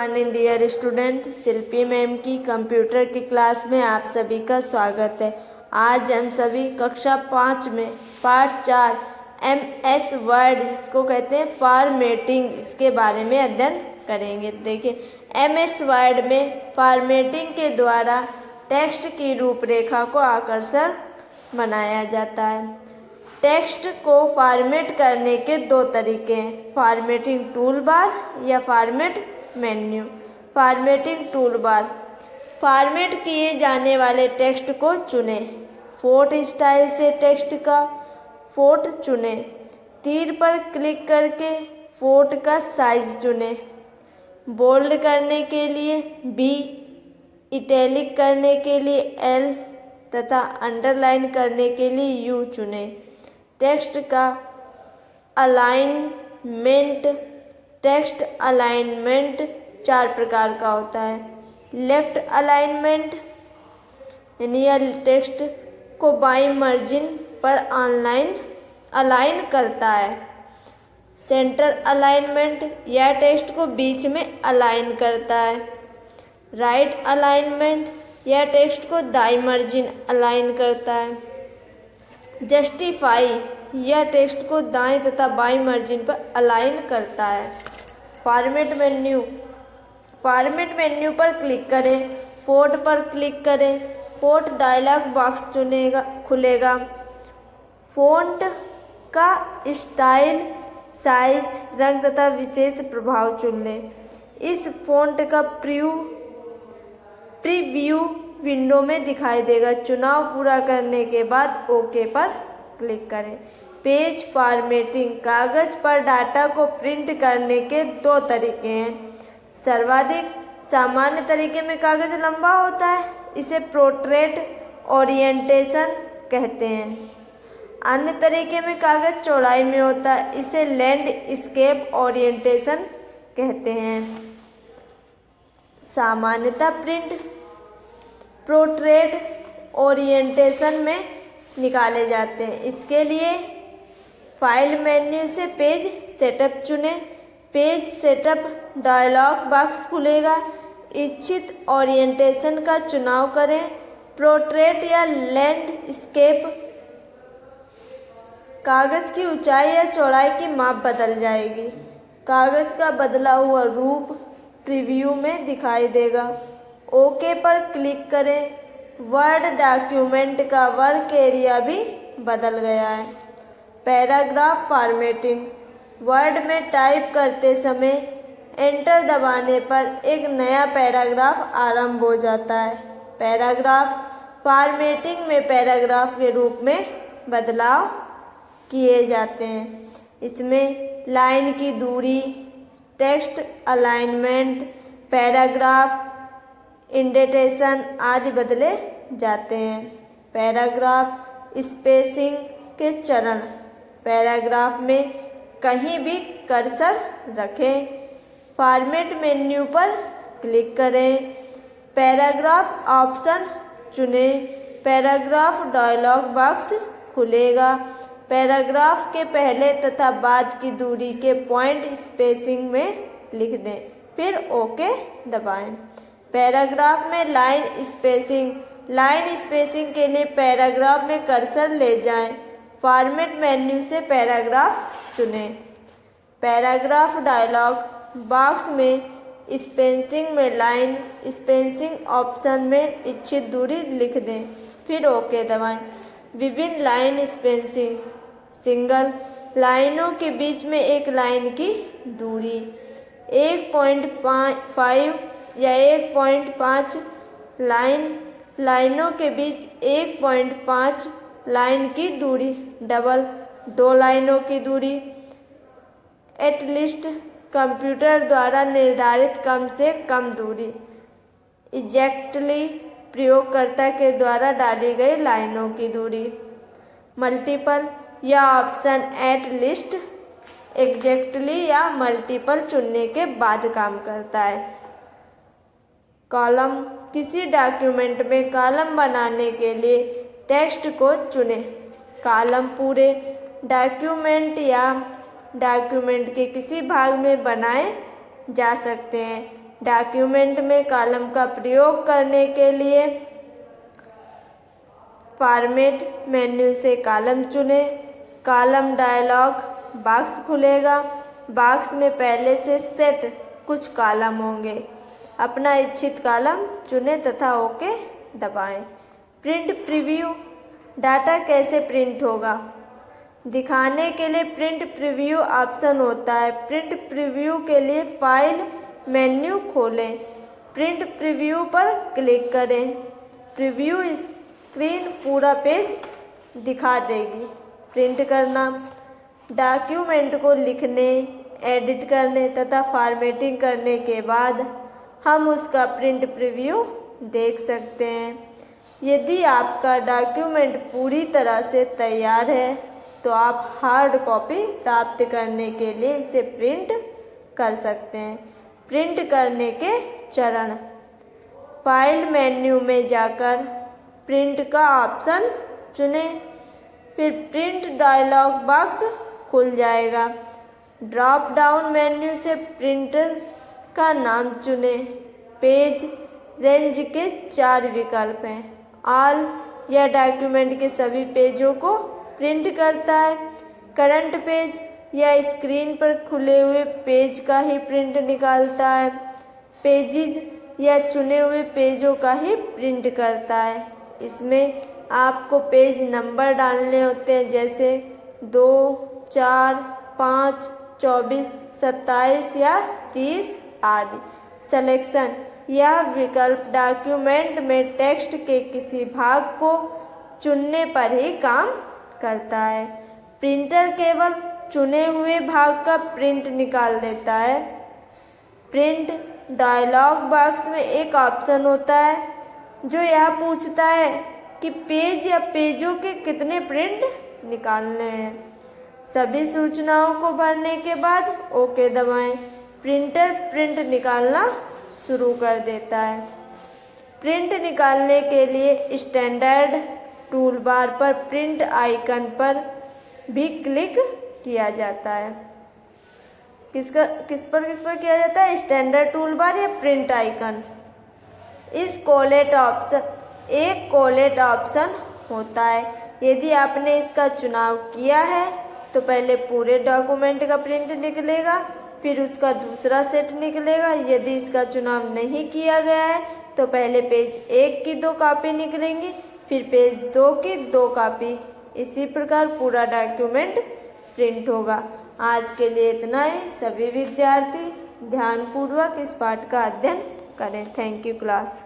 Morning dear student, शिल्पी ma'am की computer की class में आप सभी का स्वागत है। आज हम सभी कक्षा 5 में पार्ट 4 MS वर्ड, जिसको कहते हैं फॉर्मेटिंग, इसके बारे में अध्ययन करेंगे। देखिए, MS वर्ड में फॉर्मेटिंग के द्वारा टेक्स्ट की रूपरेखा को आकर्षक बनाया जाता है। टेक्स्ट को फॉर्मेट करने के दो तरीके हैं, फॉर्मेटिंग टूल बार या format menu. Formatting tool bar, format किए जाने वाले टेक्स्ट को चुनें। फ़ॉन्ट स्टाइल से टेक्स्ट का फ़ॉन्ट चुनें। तीर पर क्लिक करके फ़ॉन्ट का साइज चुनें। बोल्ड करने के लिए B, इटैलिक करने के लिए L तथा अंडरलाइन करने के लिए U चुनें। टेक्स्ट का अलाइनमेंट, टेक्स्ट अलाइनमेंट 4 प्रकार का होता है। लेफ्ट अलाइनमेंट यानी यह टेक्स्ट को बाईं मार्जिन पर अलाइन करता है। सेंटर अलाइनमेंट, यह टेक्स्ट को बीच में अलाइन करता है। राइट अलाइनमेंट, यह टेक्स्ट को दाईं मार्जिन अलाइन करता है। जस्टिफाई, यह टेक्स्ट को दाएं तथा बाईं मार्जिन पर अलाइन करता है। फॉर्मेट मेन्यू, फॉर्मेट मेन्यू पर क्लिक करें, फ़ॉन्ट पर क्लिक करें, फ़ॉन्ट डायलॉग बॉक्स खुलेगा। फ़ॉन्ट का स्टाइल, साइज, रंग तथा विशेष प्रभाव चुन लें। इस फ़ॉन्ट का प्रीव्यू विंडो में दिखाई देगा। चुनाव पूरा करने के बाद ओके पर क्लिक करें। पेज फॉर्मेटिंग, कागज पर डाटा को प्रिंट करने के दो तरीके हैं। सर्वाधिक सामान्य तरीके में कागज लंबा होता है, इसे पोर्ट्रेट ओरिएंटेशन कहते हैं। अन्य तरीके में कागज चौड़ाई में होता है, इसे लैंडस्केप ओरिएंटेशन कहते हैं। सामान्यतः प्रिंट पोर्ट्रेट ओरिएंटेशन में निकाले जाते हैं। इसके लिए फाइल मेन्यू से पेज सेटअप चुनें। पेज सेटअप डायलॉग बॉक्स खुलेगा। इच्छित ओरिएंटेशन का चुनाव करें। पोर्ट्रेट या लैंडस्केप, कागज की ऊंचाई या चौड़ाई की माप बदल जाएगी। कागज का बदला हुआ रूप प्रीव्यू में दिखाई देगा। ओके पर क्लिक करें। वर्ड डॉक्यूमेंट का वर्क एरिया भी बदल गया है। पैराग्राफ फॉर्मेटिंग, वर्ड में टाइप करते समय एंटर दबाने पर एक नया पैराग्राफ आरंभ हो जाता है। पैराग्राफ फॉर्मेटिंग में पैराग्राफ के रूप में बदलाव किए जाते हैं। इसमें लाइन की दूरी, टेक्स्ट अलाइनमेंट, पैराग्राफ इंडेंटेशन आदि बदले जाते हैं। पैराग्राफ स्पेसिंग के चरण, पैराग्राफ में कहीं भी कर्सर रखें। फॉर्मेट मेन्यू पर क्लिक करें, पैराग्राफ ऑप्शन चुनें। पैराग्राफ डायलॉग बॉक्स खुलेगा। पैराग्राफ के पहले तथा बाद की दूरी के पॉइंट स्पेसिंग में लिख दें, फिर ओके दबाएं। पैराग्राफ में लाइन स्पेसिंग, लाइन स्पेसिंग के लिए पैराग्राफ में कर्सर ले जाएं। फॉर्मेट मेन्यू से पैराग्राफ चुनें। पैराग्राफ डायलॉग बॉक्स में स्पेसिंग में लाइन स्पेसिंग ऑप्शन में इच्छित दूरी लिख दें, फिर ओके दबाएं। विभिन्न लाइन स्पेसिंग, सिंगल लाइनों के बीच में एक लाइन की दूरी 1.5 या 1.5 लाइनों के बीच 1.5 लाइन की दूरी, डबल 2 लाइनों की दूरी। एटलिस्ट कंप्यूटर द्वारा निर्धारित कम से कम दूरी। एग्जैक्टली प्रयोगकर्ता के द्वारा डाली गई लाइनों की दूरी। मल्टीपल, या ऑप्शन एटलिस्ट एग्जैक्टली या मल्टीपल चुनने के बाद काम करता है। कॉलम, किसी डॉक्यूमेंट में कॉलम बनाने के लिए टेक्स्ट को चुनें। कॉलम पूरे डॉक्यूमेंट या डॉक्यूमेंट के किसी भाग में बनाए जा सकते हैं। डॉक्यूमेंट में कॉलम का प्रयोग करने के लिए फॉर्मेट मेन्यू से कॉलम चुनें। कॉलम डायलॉग बॉक्स खुलेगा। बॉक्स में पहले से सेट कुछ कॉलम होंगे। अपना इच्छित कॉलम चुनें तथा ओके दबाएं। प्रिंट प्रीव्यू, डाटा कैसे प्रिंट होगा दिखाने के लिए प्रिंट प्रीव्यू ऑप्शन होता है। प्रिंट प्रीव्यू के लिए फाइल मेन्यू खोलें। प्रिंट प्रीव्यू पर क्लिक करें। प्रीव्यू स्क्रीन पूरा पेज दिखा देगी। प्रिंट करना, डॉक्यूमेंट को लिखने, एडिट करने तथा फॉर्मेटिंग करने के बाद हम उसका प्रिंट प्रीव्यू देख सकते हैं। यदि आपका डॉक्यूमेंट पूरी तरह से तैयार है तो आप हार्ड कॉपी प्राप्त करने के लिए इसे प्रिंट कर सकते हैं। प्रिंट करने के चरण, फाइल मेन्यू में जाकर प्रिंट का ऑप्शन चुनें। फिर प्रिंट डायलॉग बॉक्स खुल जाएगा। ड्रॉप डाउन मेन्यू से प्रिंटर का नाम चुनें। पेज रेंज के 4 विकल्प हैं। ऑल यह डॉक्यूमेंट के सभी पेजों को प्रिंट करता है। करंट पेज या स्क्रीन पर खुले हुए पेज का ही प्रिंट निकालता है। पेजेस या चुने हुए पेजों का ही प्रिंट करता है। इसमें आपको पेज नंबर डालने होते हैं, जैसे 2, 4, 5, 24, 27 या 30 आदि। सिलेक्शन, यह विकल्प डॉक्यूमेंट में टेक्स्ट के किसी भाग को चुनने पर ही काम करता है। प्रिंटर केवल चुने हुए भाग का प्रिंट निकाल देता है। प्रिंट डायलॉग बॉक्स में एक ऑप्शन होता है जो यह पूछता है कि पेज या पेजों के कितने प्रिंट निकालने हैं। सभी सूचनाओं को भरने के बाद ओके दबाएं। प्रिंटर प्रिंट निकालना शुरू कर देता है। प्रिंट निकालने के लिए स्टैंडर्ड टूल बार पर प्रिंट आइकन पर भी क्लिक किया जाता है। किस पर किया जाता है? स्टैंडर्ड टूल बार या प्रिंट आइकन। एक कोलेट ऑप्शन होता है। यदि आपने इसका चुनाव किया है तो पहले पूरे डॉक्यूमेंट का प्रिंट निकलेगा, फिर उसका दूसरा सेट निकलेगा। यदि इसका चुनाव नहीं किया गया है तो पहले पेज 1 की 2 कॉपी निकलेंगी, फिर पेज 2 की 2 कॉपी। इसी प्रकार पूरा डॉक्यूमेंट प्रिंट होगा। आज के लिए इतना ही। सभी विद्यार्थी ध्यानपूर्वक इस पाठ का अध्ययन करें। Thank you class.